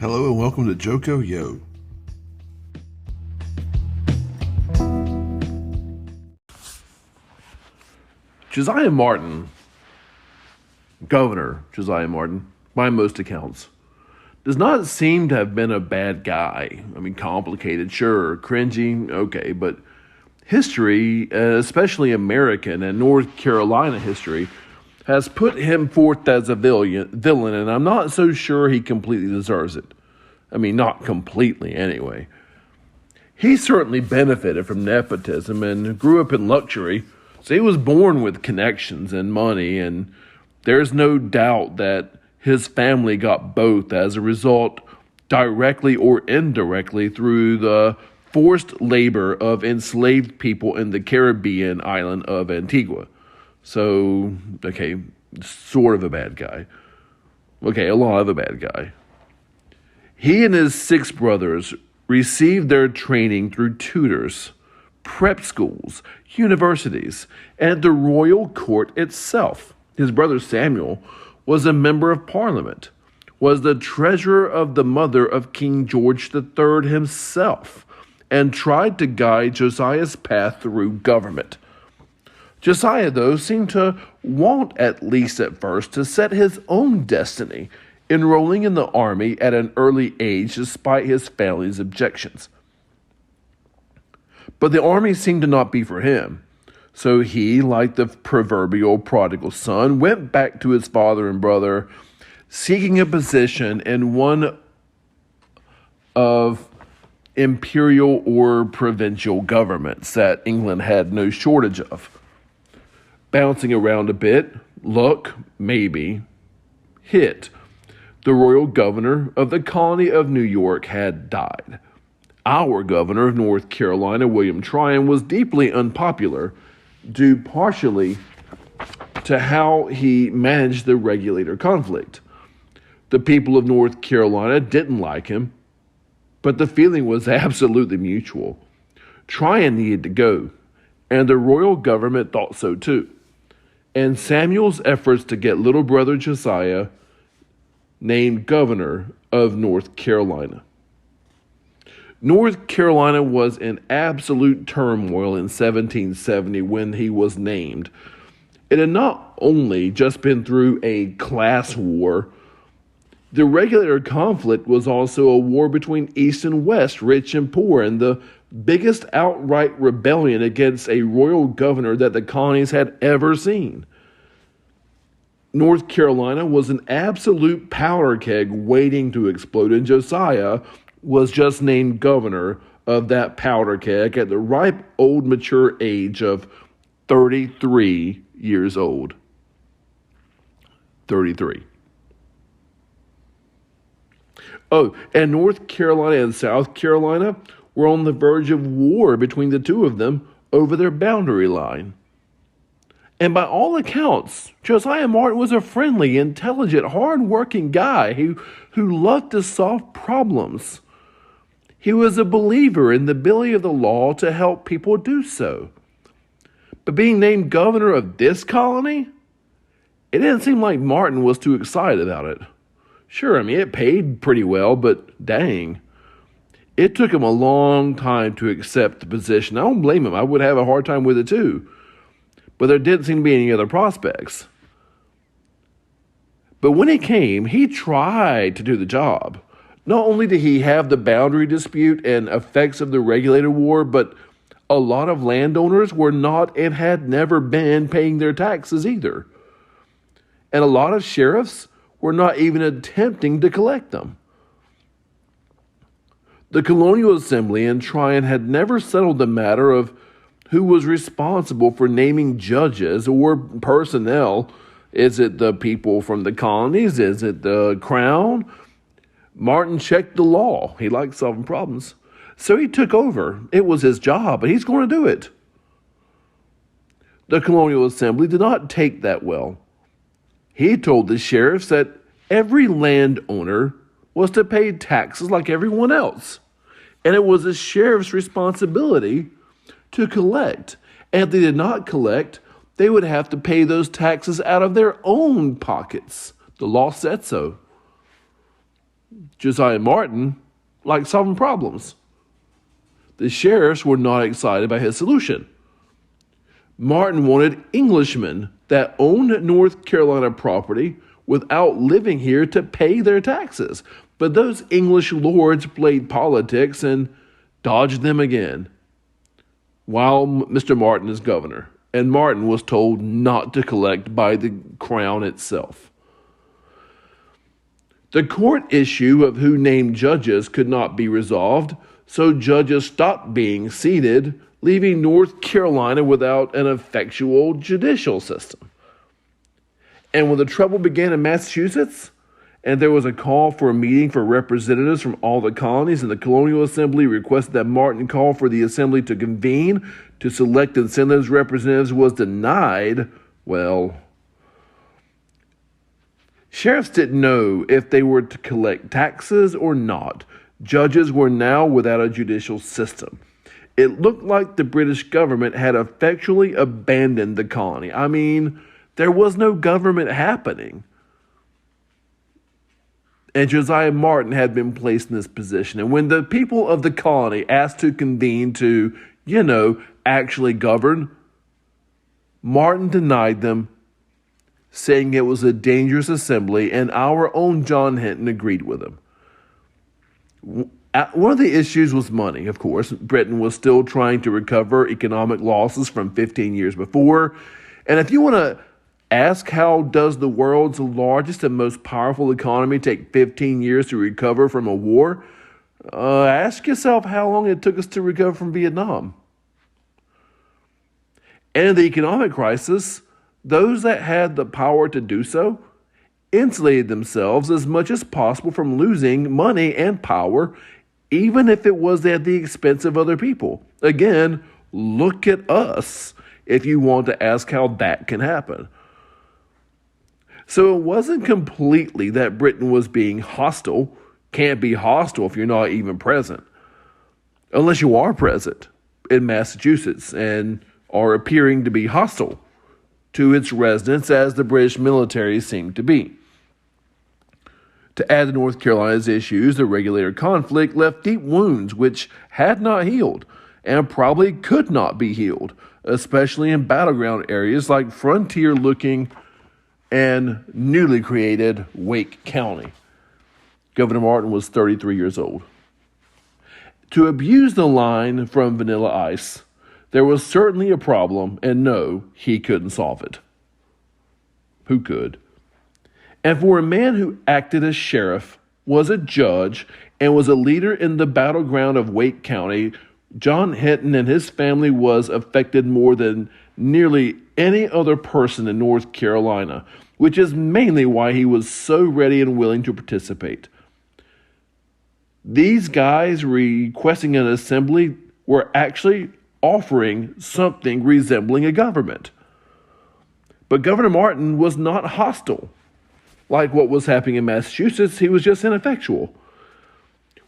Hello and welcome to Joko Yo. Josiah Martin, Governor Josiah Martin, by most accounts, does not seem to have been a bad guy. I mean, complicated, sure, cringy, okay, but history, especially American and North Carolina history, has put him forth as a villain, and I'm not so sure he completely deserves it. I mean, not completely, anyway. He certainly benefited from nepotism and grew up in luxury, so he was born with connections and money, and there's no doubt that his family got both as a result, directly or indirectly, through the forced labor of enslaved people in the Caribbean island of Antigua. So, okay, sort of a bad guy. Okay, a lot of a bad guy. He and his 6 brothers received their training through tutors, prep schools, universities, and the royal court itself. His brother Samuel was a member of Parliament, was the treasurer of the mother of King George III himself, and tried to guide Josiah's path through government. Josiah, though, seemed to want, at least at first, to set his own destiny, enrolling in the army at an early age despite his family's objections. But the army seemed to not be for him, so he, like the proverbial prodigal son, went back to his father and brother, seeking a position in one of imperial or provincial governments that England had no shortage of. Bouncing around a bit, luck, maybe, hit. The royal governor of the colony of New York had died. Our governor of North Carolina, William Tryon, was deeply unpopular, due partially to how he managed the regulator conflict. The people of North Carolina didn't like him, but the feeling was absolutely mutual. Tryon needed to go, and the royal government thought so too. And Samuel's efforts to get little brother Josiah named governor of North Carolina. North Carolina was in absolute turmoil in 1770 when he was named. It had not only just been through a class war, the regulator conflict was also a war between East and West, rich and poor, and the biggest outright rebellion against a royal governor that the colonies had ever seen. North Carolina was an absolute powder keg waiting to explode, and Josiah was just named governor of that powder keg at the ripe, old, mature age of 33 years old. 33. Oh, and North Carolina and South Carolina were on the verge of war between the two of them over their boundary line. And by all accounts, Josiah Martin was a friendly, intelligent, hard-working guy who loved to solve problems. He was a believer in the ability of the law to help people do so. But being named governor of this colony, it didn't seem like Martin was too excited about it. Sure, I mean, it paid pretty well, but dang. It took him a long time to accept the position. I don't blame him. I would have a hard time with it too. But there didn't seem to be any other prospects. But when he came, he tried to do the job. Not only did he have the boundary dispute and effects of the regulator war, but a lot of landowners were not and had never been paying their taxes either. And a lot of sheriffs were not even attempting to collect them. The Colonial Assembly and Tryon had never settled the matter of who was responsible for naming judges or personnel. Is it the people from the colonies? Is it the crown? Martin checked the law. He liked solving problems. So he took over. It was his job, and he's going to do it. The Colonial Assembly did not take that well. He told the sheriffs that every landowner was to pay taxes like everyone else, and it was the sheriff's responsibility to collect. And if they did not collect, they would have to pay those taxes out of their own pockets. The law said so. Josiah Martin liked solving problems. The sheriffs were not excited by his solution. Martin wanted Englishmen that owned North Carolina property without living here to pay their taxes. But those English lords played politics and dodged them again, while Mr. Martin is governor, and Martin was told not to collect by the crown itself. The court issue of who named judges could not be resolved, so judges stopped being seated, leaving North Carolina without an effectual judicial system. And when the trouble began in Massachusetts, and there was a call for a meeting for representatives from all the colonies, and the Colonial Assembly requested that Martin call for the Assembly to convene to select and send those representatives, was denied, well, sheriffs didn't know if they were to collect taxes or not. Judges were now without a judicial system. It looked like the British government had effectually abandoned the colony. I mean, there was no government happening. And Josiah Martin had been placed in this position. And when the people of the colony asked to convene to, actually govern, Martin denied them, saying it was a dangerous assembly, and our own John Hinton agreed with him. One of the issues was money, of course. Britain was still trying to recover economic losses from 15 years before. And if you want to ask how does the world's largest and most powerful economy take 15 years to recover from a war, ask yourself how long it took us to recover from Vietnam. And in the economic crisis, those that had the power to do so insulated themselves as much as possible from losing money and power, even if it was at the expense of other people. Again, look at us if you want to ask how that can happen. So it wasn't completely that Britain was being hostile. Can't be hostile if you're not even present. Unless you are present in Massachusetts and are appearing to be hostile to its residents, as the British military seemed to be. To add to North Carolina's issues, the regulator conflict left deep wounds which had not healed and probably could not be healed, especially in battleground areas like frontier-looking and newly created Wake County. Governor Martin was 33 years old. To abuse the line from Vanilla Ice, there was certainly a problem, and no, he couldn't solve it. Who could? And for a man who acted as sheriff, was a judge, and was a leader in the battleground of Wake County, John Hinton and his family was affected more than nearly any other person in North Carolina, which is mainly why he was so ready and willing to participate. These guys requesting an assembly were actually offering something resembling a government. But Governor Martin was not hostile. Like what was happening in Massachusetts, he was just ineffectual.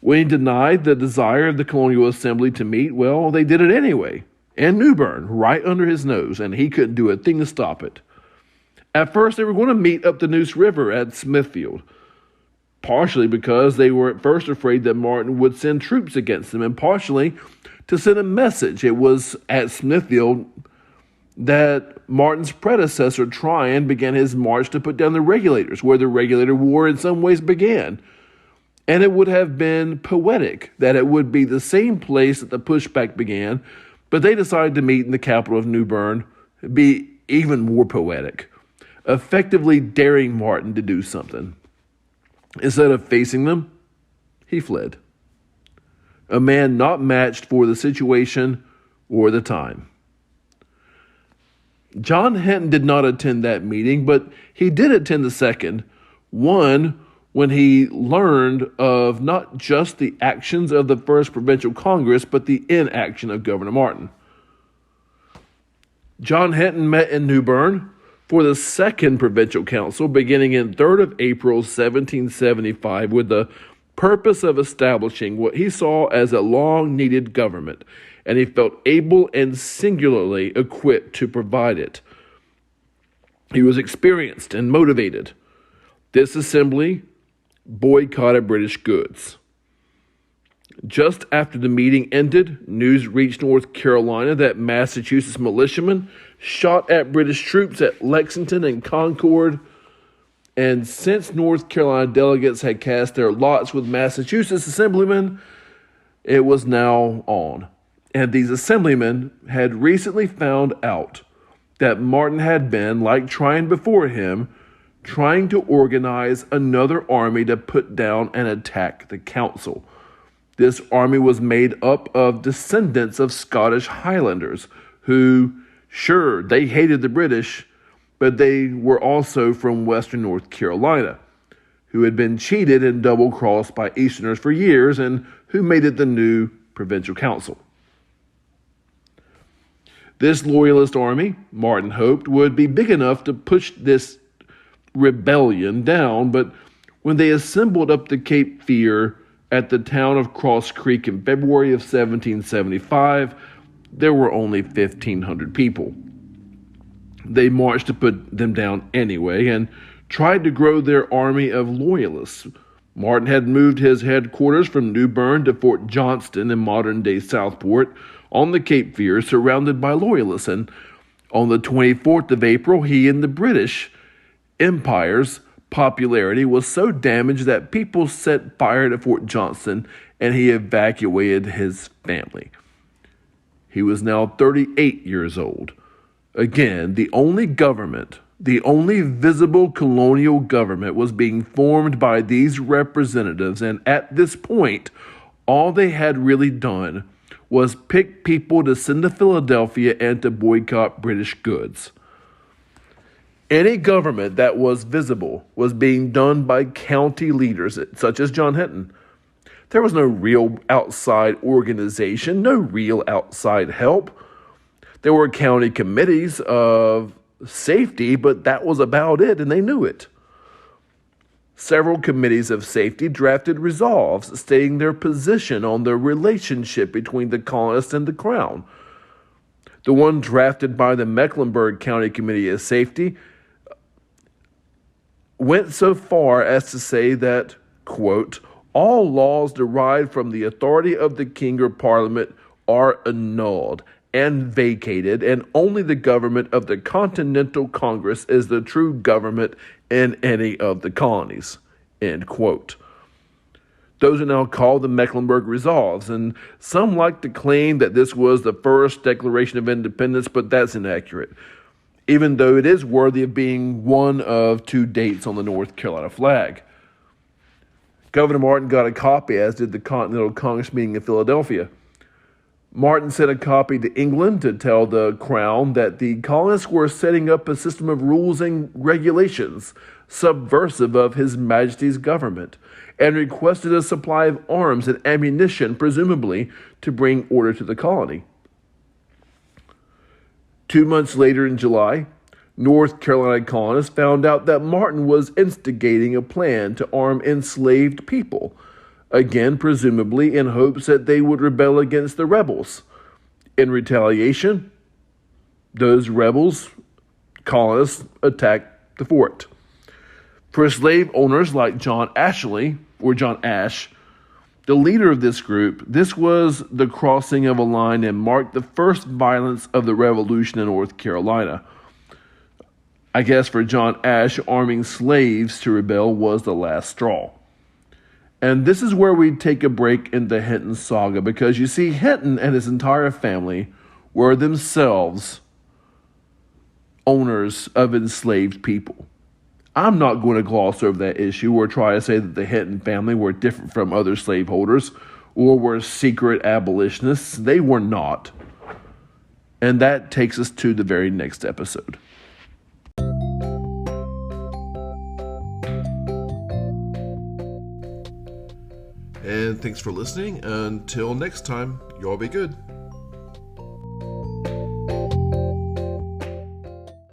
When he denied the desire of the Colonial Assembly to meet, well, they did it anyway. In New Bern, right under his nose, and he couldn't do a thing to stop it. At first, they were going to meet up the Neuse River at Smithfield, partially because they were at first afraid that Martin would send troops against them, and partially to send a message. It was at Smithfield that Martin's predecessor, Tryon, began his march to put down the regulators, where the regulator war in some ways began. And it would have been poetic that it would be the same place that the pushback began, but they decided to meet in the capital of New Bern, be even more poetic, effectively daring Martin to do something. Instead of facing them, he fled. A man not matched for the situation or the time. John Hinton did not attend that meeting, but he did attend the second, one when he learned of not just the actions of the First Provincial Congress, but the inaction of Governor Martin. John Hinton met in New Bern for the Second Provincial Council beginning in 3rd of April, 1775, with the purpose of establishing what he saw as a long-needed government, and he felt able and singularly equipped to provide it. He was experienced and motivated. This assembly boycotted British goods. Just after the meeting ended, news reached North Carolina that Massachusetts militiamen shot at British troops at Lexington and Concord. And since North Carolina delegates had cast their lots with Massachusetts assemblymen, it was now on. And these assemblymen had recently found out that Martin had been, like Tryon before him, trying to organize another army to put down and attack the council. This army was made up of descendants of Scottish Highlanders who, sure, they hated the British, but they were also from western North Carolina, who had been cheated and double-crossed by Easterners for years and who made it the new provincial council. This loyalist army, Martin hoped, would be big enough to push this rebellion down, but when they assembled up the Cape Fear at the town of Cross Creek in February of 1775, there were only 1,500 people. They marched to put them down anyway and tried to grow their army of loyalists. Martin had moved his headquarters from New Bern to Fort Johnston in modern-day Southport on the Cape Fear, surrounded by loyalists, and on the 24th of April, he and the British Empire's popularity was so damaged that people set fire to Fort Johnston and he evacuated his family. He was now 38 years old. Again, the only visible colonial government was being formed by these representatives, and at this point, all they had really done was pick people to send to Philadelphia and to boycott British goods. Any government that was visible was being done by county leaders, such as John Hinton. There was no real outside organization, no real outside help. There were county committees of safety, but that was about it, and they knew it. Several committees of safety drafted resolves stating their position on the relationship between the colonists and the crown. The one drafted by the Mecklenburg County Committee of Safety went so far as to say that, quote, all laws derived from the authority of the king or parliament are annulled and vacated, and only the government of the Continental Congress is the true government in any of the colonies, end quote. Those are now called the Mecklenburg Resolves, and some like to claim that this was the first Declaration of Independence, but that's inaccurate, even though it is worthy of being one of two dates on the North Carolina flag. Governor Martin got a copy, as did the Continental Congress meeting in Philadelphia. Martin sent a copy to England to tell the Crown that the colonists were setting up a system of rules and regulations subversive of His Majesty's government, and requested a supply of arms and ammunition, presumably to bring order to the colony. 2 months later in July, North Carolina colonists found out that Martin was instigating a plan to arm enslaved people, again presumably in hopes that they would rebel against the rebels. In retaliation, those rebels, colonists, attacked the fort. For slave owners like John Ash, the leader of this group, this was the crossing of a line and marked the first violence of the Revolution in North Carolina. I guess for John Ash, arming slaves to rebel was the last straw. And this is where we take a break in the Hinton saga, because you see, Hinton and his entire family were themselves owners of enslaved people. I'm not going to gloss over that issue or try to say that the Hinton family were different from other slaveholders or were secret abolitionists. They were not. And that takes us to the very next episode. And thanks for listening. Until next time, y'all be good.